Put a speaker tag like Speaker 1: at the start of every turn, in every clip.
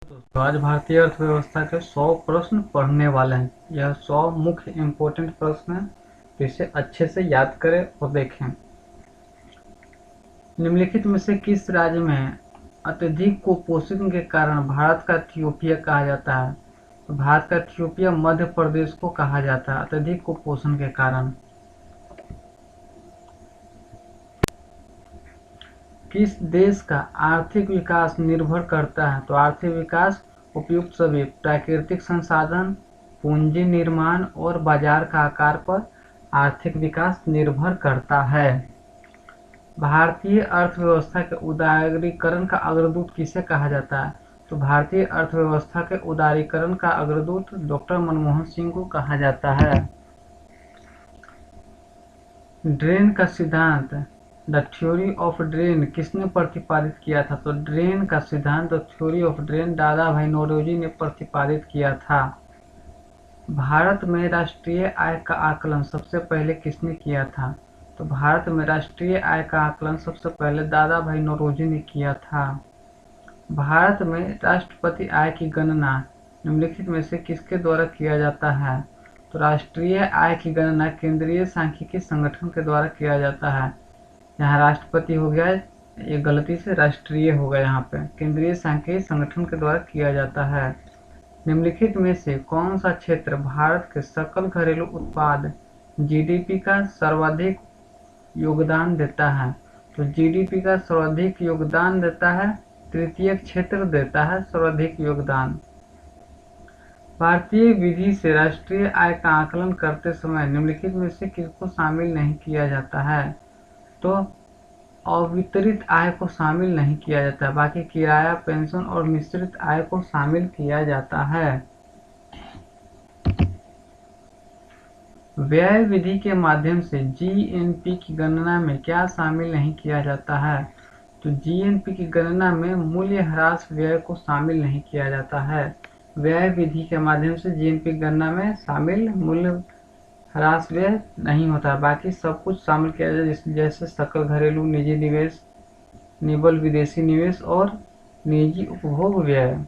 Speaker 1: दोस्तों, आज भारतीय अर्थव्यवस्था के 100 प्रश्न पढ़ने वाले हैं। यह 100 मुख्य इम्पोर्टेंट प्रश्न हैं, तो इसे अच्छे से याद करें और देखें। निम्नलिखित में से किस राज्य में अत्यधिक कुपोषण के कारण भारत का इथियोपिया कहा जाता है? तो भारत का इथियोपिया मध्य प्रदेश को कहा जाता है अत्यधिक कुपोषण के कारण। किस देश का आर्थिक विकास निर्भर करता है? तो आर्थिक विकास उपयुक्त सभी प्राकृतिक संसाधन, पूंजी निर्माण और बाजार का आकार पर आर्थिक विकास निर्भर करता है। भारतीय अर्थव्यवस्था के उदारीकरण का अग्रदूत किसे कहा जाता है? तो भारतीय अर्थव्यवस्था के उदारीकरण का अग्रदूत डॉक्टर मनमोहन सिंह को कहा जाता है। ड्रेन का सिद्धांत, द थ्योरी ऑफ ड्रेन, किसने प्रतिपादित किया था? तो ड्रेन का सिद्धांत, द थ्योरी ऑफ ड्रेन, दादा भाई नौरोजी ने प्रतिपादित किया था। भारत में राष्ट्रीय आय का आकलन सबसे पहले किसने किया था? तो भारत में राष्ट्रीय आय का आकलन सबसे पहले दादा भाई नौरोजी ने किया था। भारत में राष्ट्रपति आय की गणना निम्नलिखित में से किसके द्वारा किया जाता है? तो राष्ट्रीय आय की गणना केंद्रीय सांख्यिकी संगठन के द्वारा किया जाता है। यहाँ राष्ट्रपति हो गया, ये गलती से राष्ट्रीय होगा, यहाँ पे केंद्रीय सांख्यिकी संगठन के द्वारा किया जाता है। निम्नलिखित में से कौन सा क्षेत्र भारत के सकल घरेलू उत्पाद जीडीपी का सर्वाधिक योगदान देता है? तो जीडीपी का सर्वाधिक योगदान देता है तृतीय क्षेत्र देता है सर्वाधिक योगदान। भारतीय विधि से राष्ट्रीय आय का आकलन करते समय निम्नलिखित में से किसको शामिल नहीं किया जाता है? तो अवितरित आय को शामिल नहीं किया जाता है, बाकी किराया, पेंशन और मिश्रित आय को शामिल किया जाता है। व्यय विधि के माध्यम से जीएनपी की गणना में क्या शामिल नहीं किया जाता है? तो जीएनपी की गणना में मूल्य ह्रास व्यय को शामिल नहीं किया जाता है। व्यय विधि के माध्यम से जीएनपी गणना में शामिल मूल्य ह्रास व्यय नहीं होता, बाकी सब कुछ शामिल किया जाए, जैसे सकल घरेलू, निजी निवेश, निबल विदेशी निवेश और निजी उपभोग व्यय।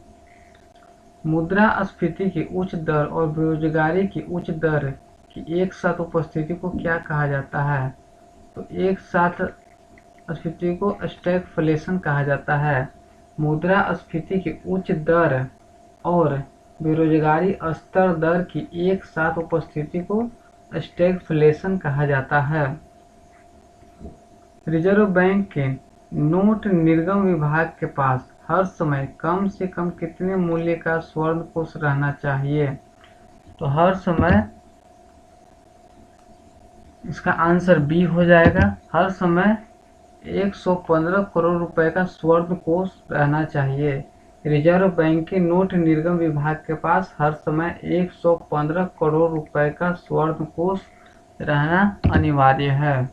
Speaker 1: मुद्रास्फीति की उच्च दर और बेरोजगारी की उच्च दर की एक साथ उपस्थिति को क्या कहा जाता है? तो एक साथ स्फीति को स्टैगफ्लेशन कहा जाता है। मुद्रास्फीति की उच्च दर और बेरोजगारी स्तर दर की एक साथ उपस्थिति को स्टैगफ्लेशन कहा जाता है। रिजर्व बैंक के नोट निर्गम विभाग के पास हर समय कम से कम कितने मूल्य का स्वर्ण कोष रहना चाहिए? तो हर समय इसका आंसर बी हो जाएगा। हर समय 115 करोड़ रुपए का स्वर्ण कोष रहना चाहिए। रिजर्व बैंक के नोट निर्गम विभाग के पास हर समय 115 करोड़ रुपए का स्वर्ण कोष रहना अनिवार्य है।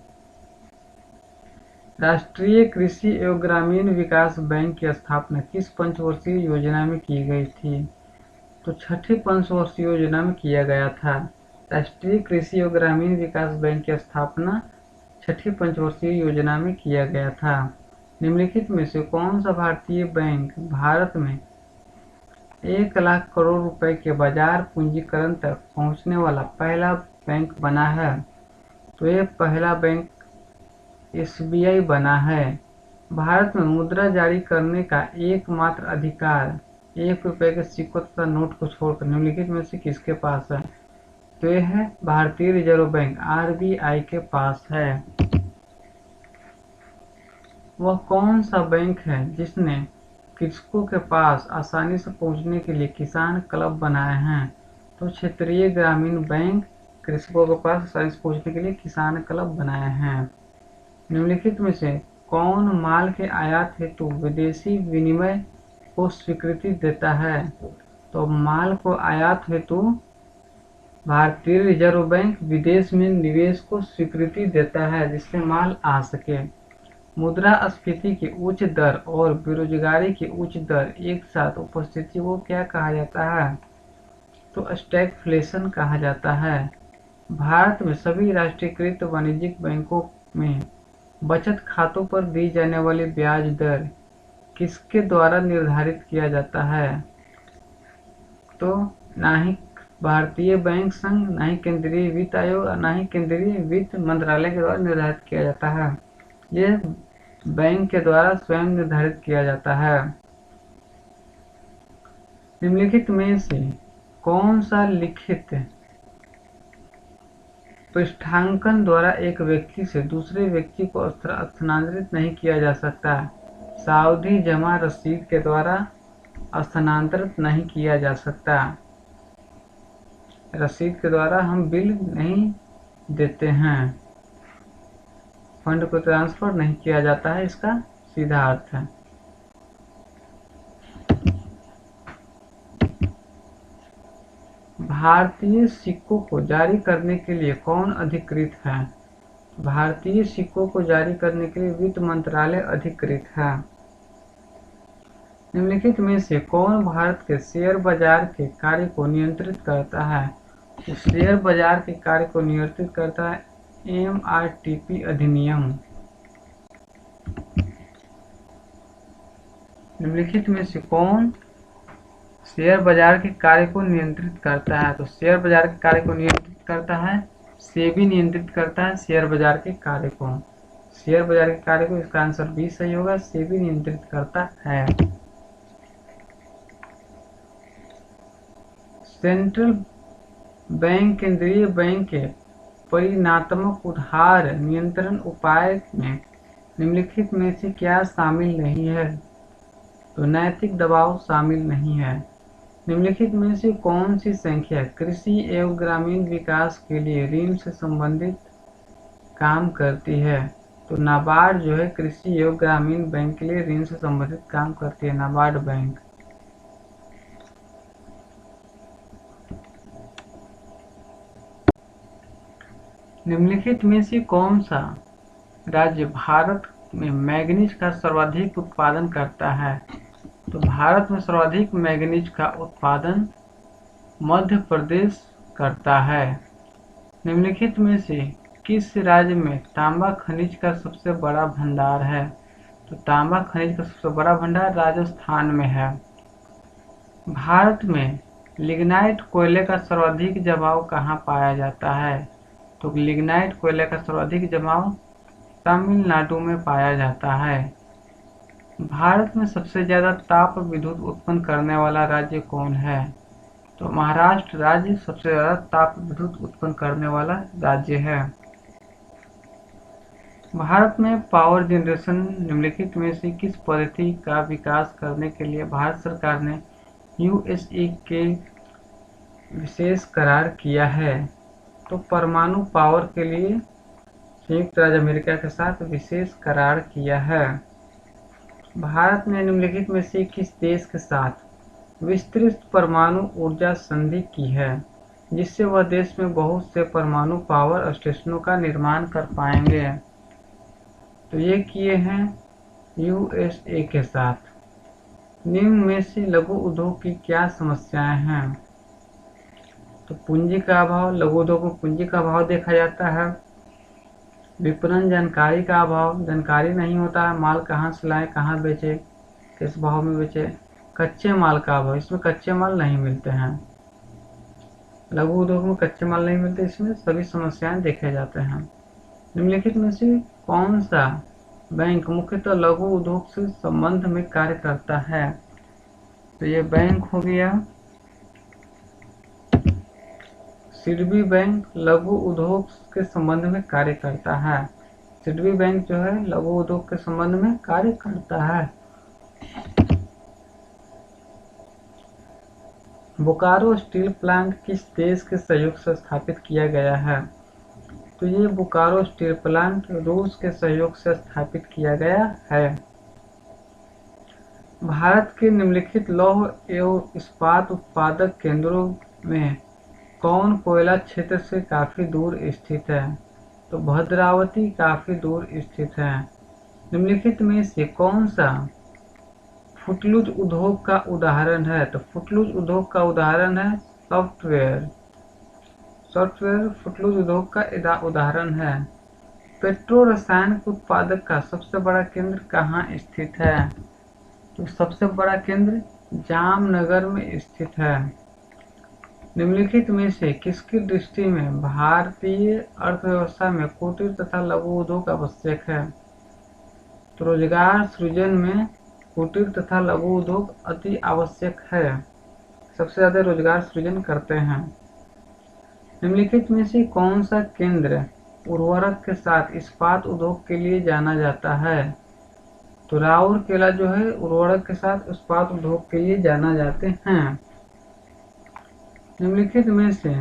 Speaker 1: राष्ट्रीय कृषि एवं ग्रामीण विकास बैंक की स्थापना किस पंचवर्षीय योजना में की गई थी? तो छठी पंचवर्षीय योजना में किया गया था। राष्ट्रीय कृषि एवं ग्रामीण विकास बैंक की स्थापना छठी पंचवर्षीय योजना में किया गया था। निम्नलिखित में से कौन सा भारतीय बैंक भारत में 1 लाख करोड़ रुपए के बाजार पूंजीकरण तक पहुंचने वाला पहला बैंक बना है? तो ये पहला बैंक एसबीआई बना है। भारत में मुद्रा जारी करने का एकमात्र अधिकार 1 रुपए के सिक्कों तथा नोट को छोड़कर निम्नलिखित में से किसके पास है? तो यह है भारतीय रिजर्व बैंक आरबीआई के पास है। वह कौन सा बैंक है जिसने कृषकों के पास आसानी से पहुंचने के लिए किसान क्लब बनाए हैं? तो क्षेत्रीय ग्रामीण बैंक कृषकों के पास आसानी से पहुंचने के लिए किसान क्लब बनाए हैं। निम्नलिखित में से कौन माल के आयात हेतु विदेशी विनिमय को स्वीकृति देता है? तो माल को आयात हेतु भारतीय रिजर्व बैंक विदेश में निवेश को स्वीकृति देता है, जिससे माल आ सके। मुद्रास्फीति की उच्च दर और बेरोजगारी की उच्च दर एक साथ उपस्थिति को क्या कहा जाता है? तो स्टैगफ्लेशन कहा जाता है। भारत में सभी राष्ट्रीयकृत वाणिज्यिक बैंकों में बचत खातों पर दी जाने वाली ब्याज दर किसके द्वारा निर्धारित किया जाता है? तो ना ही भारतीय बैंक संघ, ना ही केंद्रीय वित्त आयोग और ना ही केंद्रीय वित्त मंत्रालय के द्वारा निर्धारित किया जाता है। ये बैंक के द्वारा स्वयं निर्धारित किया जाता है। निम्नलिखित में से कौन सा लिखित पृष्ठांकन द्वारा एक व्यक्ति से दूसरे व्यक्ति को स्थानांतरित नहीं किया जा सकता? सावधि जमा रसीद के द्वारा स्थानांतरित नहीं किया जा सकता। रसीद के द्वारा हम बिल नहीं देते हैं, फंड को ट्रांसफर नहीं किया जाता है, इसका सीधा अर्थ है। भारतीय सिक्कों को जारी करने के लिए कौन अधिकृत है? भारतीय सिक्कों को जारी करने के लिए वित्त मंत्रालय अधिकृत है। निम्नलिखित में से कौन भारत के शेयर बाजार के कार्य को नियंत्रित करता है? तो शेयर बाजार के कार्य को नियंत्रित करता है MRTP अधिनियम। निम्नलिखित में से कौन शेयर बाजार के कार्य को नियंत्रित करता है? तो शेयर बाजार के कार्य को नियंत्रित करता है सेबी, नियंत्रित करता है शेयर बाजार के कार्य को। शेयर बाजार के कार्य को, इसका आंसर बी सही होगा, सेबी नियंत्रित करता है। सेंट्रल बैंक केंद्रीय बैंक के परिणात्मक उधार नियंत्रण उपाय में निम्नलिखित में से क्या शामिल नहीं है? तो नैतिक दबाव शामिल नहीं है। निम्नलिखित में से कौन सी संख्या कृषि एवं ग्रामीण विकास के लिए ऋण से संबंधित काम करती है? तो नाबार्ड जो है कृषि एवं ग्रामीण बैंक के लिए ऋण से संबंधित काम करती है, नाबार्ड बैंक। निम्नलिखित में से कौन सा राज्य भारत में मैंगनीज का सर्वाधिक उत्पादन करता है? तो भारत में सर्वाधिक मैंगनीज का उत्पादन मध्य प्रदेश करता है। निम्नलिखित में से किस राज्य में तांबा खनिज का सबसे बड़ा भंडार है? तो तांबा खनिज का सबसे बड़ा भंडार राजस्थान में है। भारत में लिग्नाइट कोयले का सर्वाधिक जमाव कहाँ पाया जाता है? तो लिग्नाइट कोयले का सर्वाधिक जमाव तमिलनाडु में पाया जाता है। भारत में सबसे ज्यादा ताप विद्युत उत्पन्न करने वाला राज्य कौन है? तो महाराष्ट्र राज्य सबसे ज्यादा ताप विद्युत उत्पन्न करने वाला राज्य है। भारत में पावर जनरेशन निम्नलिखित में से किस पद्धति का विकास करने के लिए भारत सरकार ने USA के विशेष करार किया है? तो परमाणु पावर के लिए संयुक्त राज्य अमेरिका के साथ विशेष करार किया है। भारत ने निम्नलिखित में से किस देश के साथ विस्तृत परमाणु ऊर्जा संधि की है, जिससे वह देश में बहुत से परमाणु पावर स्टेशनों का निर्माण कर पाएंगे? तो ये किए हैं USA के साथ। निम्न में से लघु उद्योग की क्या समस्याएं हैं? तो पूंजी का अभाव, लघु उद्योग में पूंजी का अभाव देखा जाता है। विपणन जानकारी का अभाव, जानकारी नहीं होता है माल कहाँ से लाए, कहाँ बेचे, किस भाव में बेचे। कच्चे माल का अभाव, इसमें कच्चे माल नहीं मिलते हैं। लघु उद्योग में कच्चे माल नहीं मिलते, इसमें सभी समस्याएं देखे जाते हैं। निम्नलिखित में से कौन सा बैंक मुख्यतः लघु उद्योग से संबंध में कार्य करता है? तो ये बैंक हो गया सिडबी बैंक, लघु उद्योग के संबंध में कार्य करता है। सिडबी बैंक जो है लघु उद्योग के संबंध में कार्य करता है। बोकारो स्टील प्लांट किस देश के सहयोग से स्थापित किया गया है? तो ये बोकारो स्टील प्लांट रूस के सहयोग से स्थापित किया गया है। भारत के निम्नलिखित लौह एवं इस्पात उत्पादक केंद्रों में कौन कोयला क्षेत्र से काफी दूर स्थित है? तो भद्रावती काफी दूर स्थित है। निम्नलिखित में से कौन सा फुटलूज उद्योग का उदाहरण है? तो फुटलूज उद्योग का उदाहरण है सॉफ्टवेयर। सॉफ्टवेयर फुटलूज उद्योग का उदाहरण है। पेट्रो रसायन उत्पादक का सबसे बड़ा केंद्र कहाँ स्थित है? तो सबसे बड़ा केंद्र जामनगर में स्थित है। निम्नलिखित में से किसकी दृष्टि में भारतीय अर्थव्यवस्था में कुटीर तथा लघु उद्योग आवश्यक है? तो रोजगार सृजन में कुटीर तथा लघु उद्योग अति आवश्यक है, सबसे ज्यादा रोजगार सृजन करते हैं। निम्नलिखित में से कौन सा केंद्र उर्वरक के साथ इस्पात उद्योग के लिए जाना जाता है? तो राउरकेला जो है उर्वरक के साथ इस्पात उद्योग के लिए जाना जाते हैं। निम्नलिखित में से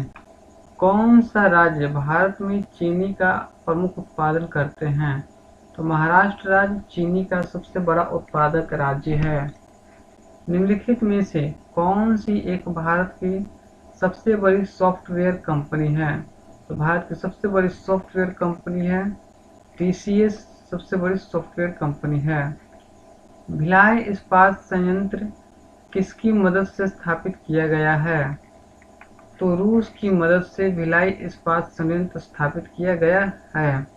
Speaker 1: कौन सा राज्य भारत में चीनी का प्रमुख उत्पादन करते हैं? तो महाराष्ट्र राज्य चीनी का सबसे बड़ा उत्पादक राज्य है। निम्नलिखित में से कौन सी एक भारत की सबसे बड़ी सॉफ्टवेयर कंपनी है? तो भारत की सबसे बड़ी सॉफ्टवेयर कंपनी है TCS, सबसे बड़ी सॉफ्टवेयर कंपनी है। भिलाई इस्पात संयंत्र किसकी मदद से स्थापित किया गया है? तो रूस की मदद से भिलाई इस्पात संयंत्र स्थापित किया गया है।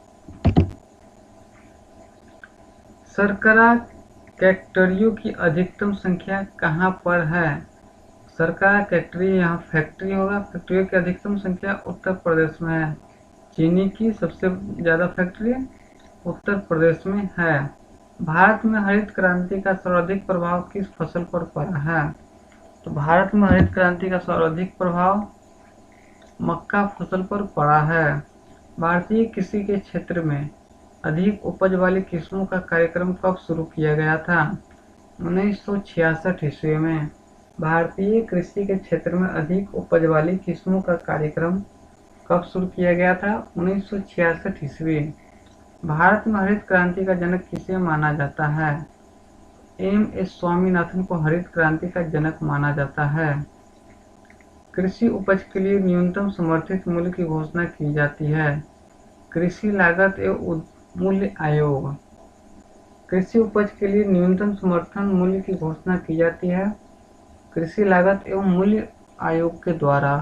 Speaker 1: शर्करा फैक्ट्रियों की अधिकतम संख्या कहाँ पर है? शर्करा फैक्ट्री, यहाँ फैक्ट्री होगा, फैक्ट्रियों की अधिकतम संख्या उत्तर प्रदेश में है। चीनी की सबसे ज्यादा फैक्ट्री उत्तर प्रदेश में है। भारत में हरित क्रांति का सर्वाधिक प्रभाव किस फसल पर पड़ा है? तो भारत में हरित क्रांति का सर्वाधिक प्रभाव मक्का फसल पर पड़ा है। भारतीय कृषि के क्षेत्र में अधिक उपज वाली किस्मों का कार्यक्रम कब शुरू किया गया था? 1966 ईस्वी में। भारतीय कृषि के क्षेत्र में अधिक उपज वाली किस्मों का कार्यक्रम कब शुरू किया गया था? 1966 ईस्वी। भारत में हरित क्रांति का जनक किसे माना जाता है? M.S. स्वामीनाथन को हरित क्रांति का जनक माना जाता है। कृषि उपज के लिए न्यूनतम समर्थित मूल्य की घोषणा की जाती है। कृषि लागत एवं मूल्य आयोग। कृषि उपज के लिए न्यूनतम समर्थन मूल्य की घोषणा की जाती है कृषि लागत एवं मूल्य आयोग के द्वारा।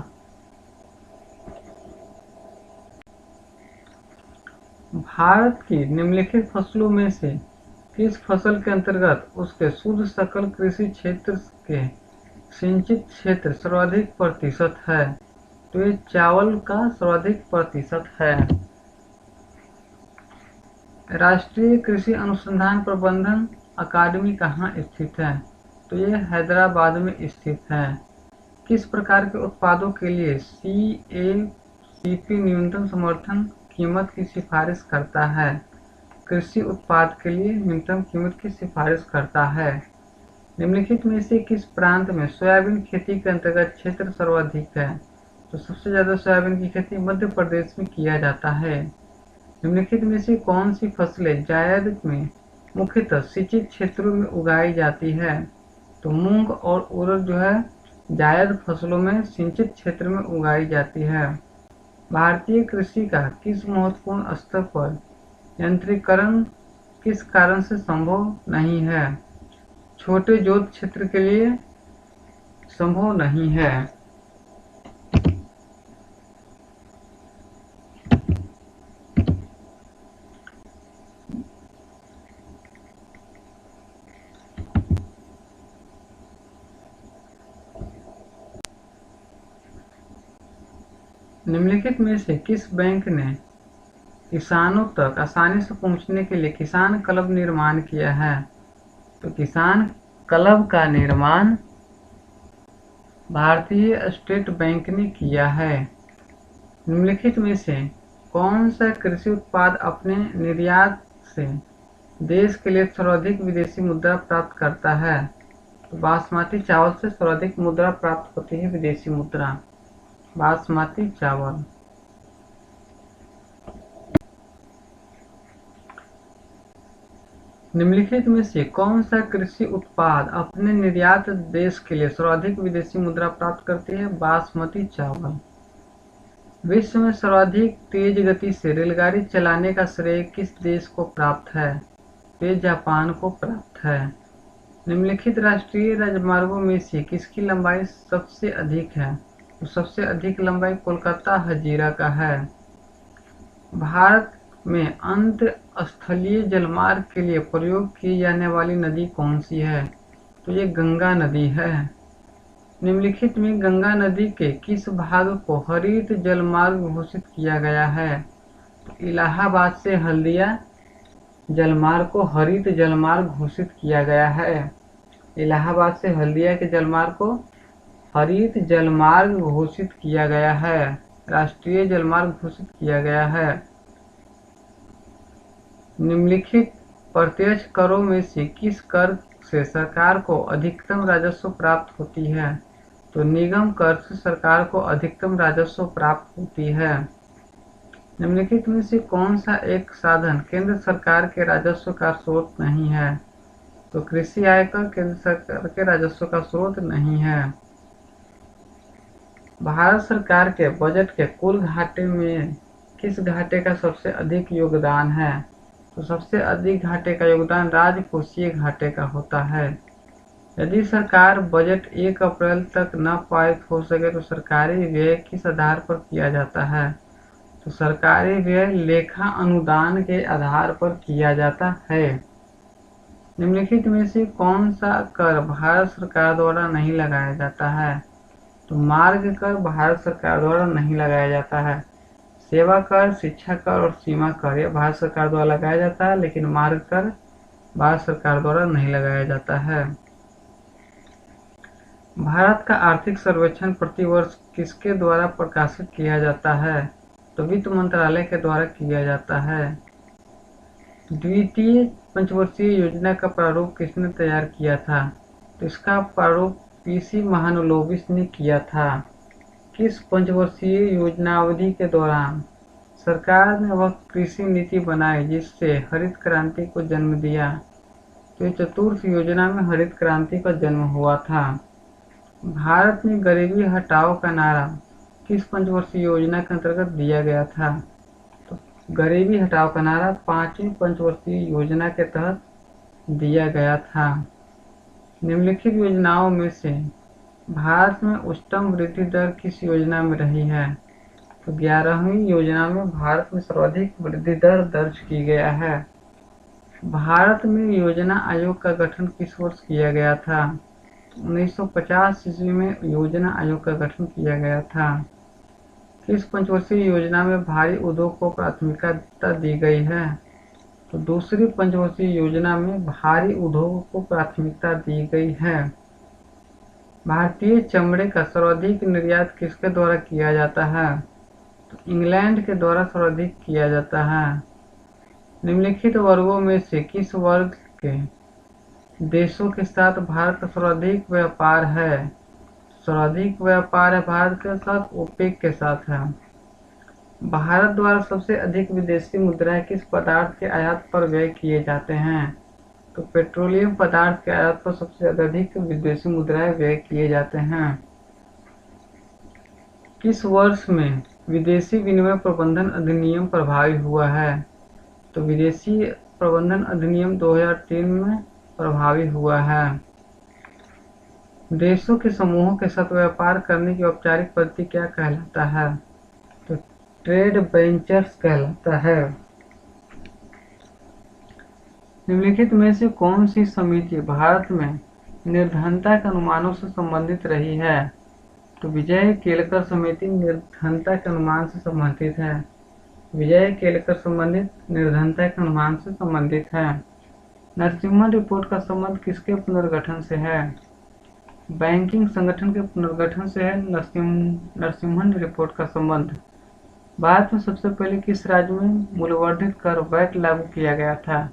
Speaker 1: भारत की निम्नलिखित फसलों में से किस फसल के अंतर्गत उसके शुद्ध सकल कृषि क्षेत्र के सिंचित क्षेत्र सर्वाधिक प्रतिशत है? तो ये चावल का सर्वाधिक प्रतिशत है। राष्ट्रीय कृषि अनुसंधान प्रबंधन अकादमी कहाँ स्थित है? तो ये हैदराबाद में स्थित है। किस प्रकार के उत्पादों के लिए CACP न्यूनतम समर्थन कीमत की सिफारिश करता है? कृषि उत्पाद के लिए न्यूनतम कीमत की सिफारिश करता है। निम्नलिखित में से किस प्रांत में सोयाबीन खेती के अंतर्गत क्षेत्र सर्वाधिक है? तो सबसे ज्यादा सोयाबीन की खेती मध्य प्रदेश में किया जाता है। निम्नलिखित में से कौन सी फसलें जायद में मुख्यतः सिंचित क्षेत्रों में उगाई जाती है? तो मूंग और उड़द जो है जायद फसलों में सिंचित क्षेत्र में उगाई जाती है। भारतीय कृषि का किस महत्वपूर्ण स्तर पर यंत्रीकरण किस कारण से संभव नहीं है? छोटे जोत क्षेत्र के लिए संभव नहीं है। निम्नलिखित में से किस बैंक ने किसानों तक आसानी से पहुंचने के लिए किसान क्लब निर्माण किया है? तो किसान क्लब का निर्माण भारतीय स्टेट बैंक ने किया है। निम्नलिखित में से कौन सा कृषि उत्पाद अपने निर्यात से देश के लिए सर्वाधिक विदेशी मुद्रा प्राप्त करता है? तो बासमती चावल से सर्वाधिक मुद्रा प्राप्त होती है, विदेशी मुद्रा, बासमती चावल। निम्नलिखित में से कौन सा कृषि उत्पाद अपने निर्यात देश के लिए सर्वाधिक विदेशी मुद्रा प्राप्त करती है? बासमती चावल। विश्व में सर्वाधिक तेज गति से रेलगाड़ी चलाने का श्रेय किस देश को प्राप्त है? ये जापान को प्राप्त है। निम्नलिखित राष्ट्रीय राजमार्गों में से किसकी लंबाई सबसे अधिक है? तो सबसे अधिक लंबाई कोलकाता हजीरा का है। भारत में अंतरस्थलीय जलमार्ग के लिए प्रयोग की जाने वाली नदी कौन सी है? तो ये गंगा नदी है। निम्नलिखित में गंगा नदी के किस भाग को हरित जलमार्ग घोषित किया गया है? तो इलाहाबाद से हल्दिया जलमार्ग को हरित जलमार्ग घोषित किया गया है। इलाहाबाद से हल्दिया के जलमार्ग को हरित जलमार्ग घोषित किया गया है, राष्ट्रीय जलमार्ग घोषित किया गया है। निम्नलिखित प्रत्यक्ष करों में से किस कर से सरकार को अधिकतम राजस्व प्राप्त होती है? तो निगम कर से सरकार को अधिकतम राजस्व प्राप्त होती है। निम्नलिखित में से कौन सा एक साधन केंद्र सरकार के राजस्व का स्रोत नहीं है? तो कृषि आयकर केंद्र सरकार के राजस्व का स्रोत नहीं है। भारत सरकार के बजट के कुल घाटे में किस घाटे का सबसे अधिक योगदान है? तो सबसे अधिक घाटे का योगदान राजकोषीय घाटे का होता है। यदि सरकार बजट 1 अप्रैल तक न पारित हो सके तो सरकारी व्यय किस आधार पर किया जाता है? तो सरकारी व्यय लेखा अनुदान के आधार पर किया जाता है। निम्नलिखित में से कौन सा कर भारत सरकार द्वारा नहीं लगाया जाता है? तो मार्ग कर भारत सरकार द्वारा नहीं लगाया जाता है। सेवा कर, शिक्षा कर और सीमा कर यह भारत सरकार द्वारा लगाया जाता है, लेकिन मार्ग कर भारत सरकार द्वारा नहीं लगाया जाता है। भारत का आर्थिक सर्वेक्षण प्रतिवर्ष किसके द्वारा प्रकाशित किया जाता है? तो वित्त मंत्रालय के द्वारा किया जाता है। द्वितीय पंचवर्षीय योजना का प्रारूप किसने तैयार किया था? तो इसका प्रारूप पीसी महालनोबिस ने किया था। किस पंचवर्षीय योजनावधि के दौरान सरकार ने वह कृषि नीति बनाई जिससे हरित क्रांति को जन्म दिया? तो चतुर्थ योजना में हरित क्रांति का जन्म हुआ था। भारत में गरीबी हटाओ का नारा किस पंचवर्षीय योजना के अंतर्गत दिया गया था? तो गरीबी हटाओ का नारा 5वीं पंचवर्षीय योजना के तहत दिया गया था। निम्नलिखित योजनाओं में से भारत में उच्चतम वृद्धि दर किस योजना में रही है? तो 11वीं योजना में भारत में सर्वाधिक वृद्धि दर दर्ज की गया है। भारत में योजना आयोग का गठन किस वर्ष किया गया था? 1950 ईस्वी में योजना आयोग का गठन किया गया था। किस पंचवर्षीय योजना में भारी उद्योग को प्राथमिकता दी गई है? तो दूसरी पंचवर्षीय योजना में भारी उद्योगों को प्राथमिकता दी गई है। भारतीय चमड़े का सर्वाधिक निर्यात किसके द्वारा किया जाता है? तो इंग्लैंड के द्वारा सर्वाधिक किया जाता है। निम्नलिखित वर्गों में से किस वर्ग के देशों के साथ भारत का सर्वाधिक व्यापार है? सर्वाधिक व्यापार है भारत के साथ ओपेक के साथ है। भारत द्वारा सबसे अधिक विदेशी मुद्राएं किस पदार्थ के आयात पर व्यय किए जाते हैं? तो पेट्रोलियम पदार्थ के आयात पर सबसे अधिक विदेशी मुद्राएं व्यय किए जाते हैं। किस वर्ष में विदेशी विनिमय प्रबंधन अधिनियम प्रभावी हुआ है? तो विदेशी प्रबंधन अधिनियम 2003 में प्रभावी हुआ है। देशों के समूहों के साथ व्यापार करने की औपचारिक पद्धति क्या कहलाता है? तो ट्रेड वेंचर्स कहलाता है। निम्नलिखित में से कौन सी समिति भारत में निर्धनता के अनुमानों से संबंधित रही है? तो विजय केलकर समिति निर्धनता के अनुमान से संबंधित है। विजय केलकर संबंधित निर्धनता के अनुमान से संबंधित है। नरसिम्हन रिपोर्ट का संबंध किसके पुनर्गठन से है? बैंकिंग संगठन के पुनर्गठन से है नरसिम्हन रिपोर्ट का संबंध। भारत में सबसे पहले किस राज्य में मूल्यवर्धित कर वैट लागू किया गया था?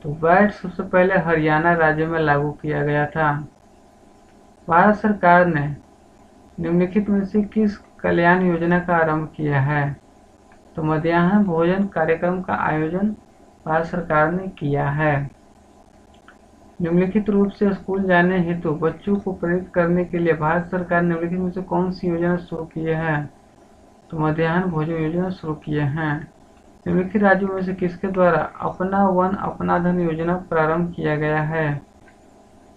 Speaker 1: तो वैट सबसे पहले हरियाणा राज्य में लागू किया गया था। भारत सरकार ने निम्नलिखित में से किस कल्याण योजना का आरंभ किया है? तो मध्याह्न भोजन कार्यक्रम का आयोजन भारत सरकार ने किया है। निम्नलिखित रूप से स्कूल जाने हेतु बच्चों को प्रेरित करने के लिए भारत सरकार निम्नलिखित में से कौन सी योजना शुरू किए हैं? तो मध्याह्न भोजन योजना शुरू किए हैं। निम्नलिखित राज्यों में से किसके द्वारा अपना वन अपना धन योजना प्रारंभ किया गया है?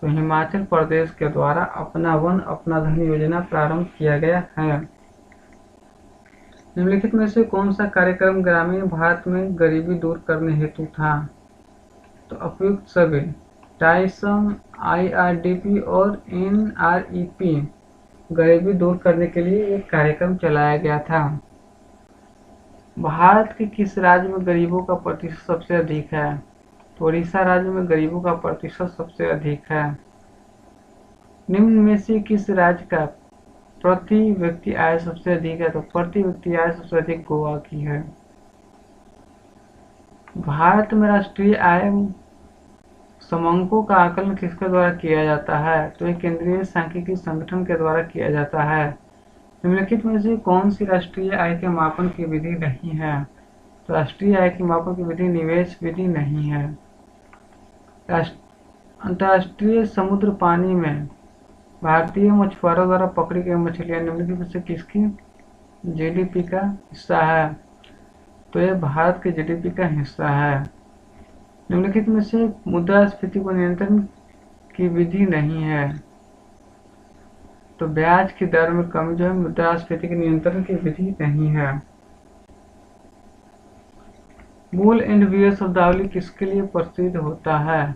Speaker 1: तो हिमाचल प्रदेश के द्वारा अपना वन अपना धन योजना प्रारंभ किया गया है। निम्नलिखित में से कौन सा कार्यक्रम ग्रामीण भारत में गरीबी दूर करने हेतु था? तो उपयुक्त सभी टाइसम, IRDP और NREP गरीबी दूर करने के लिए एक कार्यक्रम चलाया गया था। भारत के किस राज्य में गरीबों का प्रतिशत सबसे अधिक है? तो उड़ीसा राज्य में गरीबों का प्रतिशत सबसे अधिक है। निम्न में से किस राज्य का प्रति व्यक्ति आय सबसे अधिक है? तो प्रति व्यक्ति आय सबसे अधिक गोवा की है। भारत में राष्ट्रीय आय समंकों का आकलन किसके द्वारा किया जाता है? तो ये केंद्रीय सांख्यिकी संगठन के द्वारा किया जाता है। निम्नलिखित में से कौन सी राष्ट्रीय आय के मापन की विधि नहीं है? तो राष्ट्रीय आय की मापन की विधि निवेश विधि नहीं है। अंतर्राष्ट्रीय समुद्र पानी में भारतीय मछुआरों द्वारा पकड़ी गई मछलियां निम्नलिखित में से किसकी जीडीपी का हिस्सा है? तो यह भारत के जीडीपी का हिस्सा है। निम्नलिखित में से मुद्रास्फीति को नियंत्रण की विधि नहीं है। तो ब्याज की दर में कमी जो है मुद्रास्फीति के नियंत्रण की विधि नहीं है। बुल एंड बियर शब्दावली किसके लिए प्रसिद्ध होता है?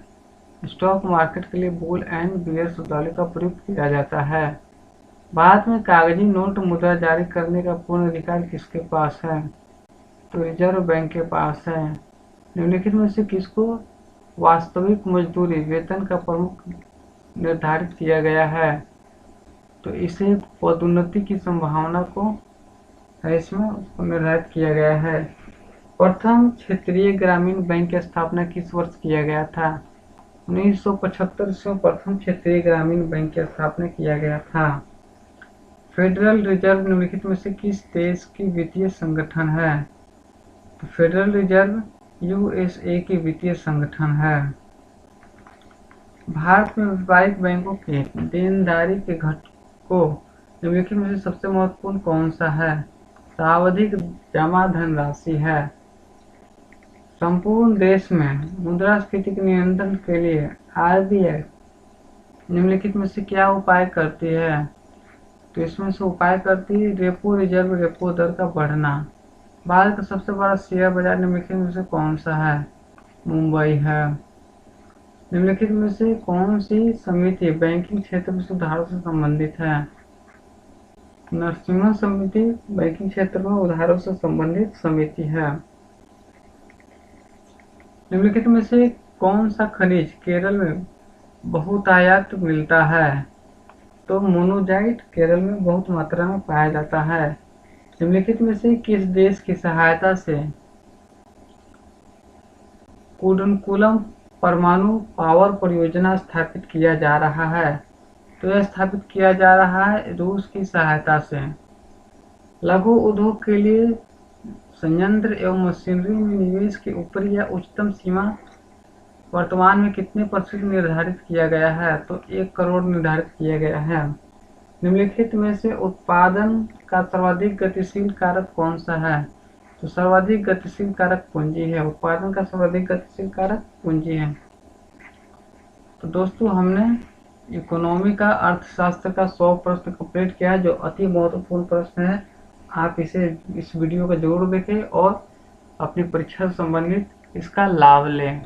Speaker 1: स्टॉक मार्केट के लिए बुल एंड बियर शब्दावली का प्रयोग किया जाता है। भारत में कागजी नोट मुद्रा जारी करने का पूर्ण अधिकार किसके पास है? तो रिजर्व बैंक के पास है। निम्नलिखित में से किसको वास्तविक मजदूरी वेतन का प्रमुख निर्धारित किया गया है? तो इसे पदोन्नति की संभावना को इसमें उसको निर्धारित किया गया है। प्रथम क्षेत्रीय ग्रामीण बैंक की स्थापना किस वर्ष किया गया था? 1975 से प्रथम क्षेत्रीय ग्रामीण बैंक की स्थापना किया गया था। फेडरल रिजर्व निम्नलिखित में से किस देश की वित्तीय संगठन है? तो फेडरल रिजर्व यूएसए की वित्तीय संगठन है। भारत में व्यापारिक बैंकों के देनदारी के घटक को निम्नलिखित में से सबसे महत्वपूर्ण कौन सा है? सावधिक जमा धनराशि है। संपूर्ण देश में मुद्रास्फीति के नियंत्रण के लिए आरबीआई निम्नलिखित में से क्या उपाय करती है? तो इसमें से उपाय करती है रेपो रिजर्व रेपो दर का बढ़ना। भारत का सबसे बड़ा शेयर बाजार निम्नलिखित में से कौन सा है? मुंबई है। निम्नलिखित में से कौन सी समिति बैंकिंग क्षेत्र में सुधारों से संबंधित है? नरसिम्हा समिति बैंकिंग क्षेत्र में उधारों से संबंधित समिति है। निम्नलिखित में से कौन सा खनिज केरल में बहुतायत मिलता है? तो मोनोजाइट केरल में बहुत मात्रा में पाया जाता है। निम्नलिखित में से किस देश की सहायता से कुडनकुलम परमाणु पावर परियोजना स्थापित किया जा रहा है? तो यह स्थापित किया जा रहा है रूस की सहायता से। लघु उद्योग के लिए संयंत्र एवं मशीनरी में निवेश की ऊपरी या उच्चतम सीमा वर्तमान में कितने प्रतिशत निर्धारित किया गया है? तो 1 करोड़ निर्धारित किया गया है। निम्नलिखित में से उत्पादन का सर्वाधिक गतिशील कारक कौन सा है? तो सर्वाधिक गतिशील कारक पूंजी है। उत्पादन का सर्वाधिक गतिशील कारक पूंजी है। तो दोस्तों हमने इकोनॉमी का अर्थशास्त्र का 100 प्रश्न कंप्लीट किया जो अति महत्वपूर्ण प्रश्न है। आप इस वीडियो को जरूर देखें और अपनी परीक्षा से संबंधित इसका लाभ लें।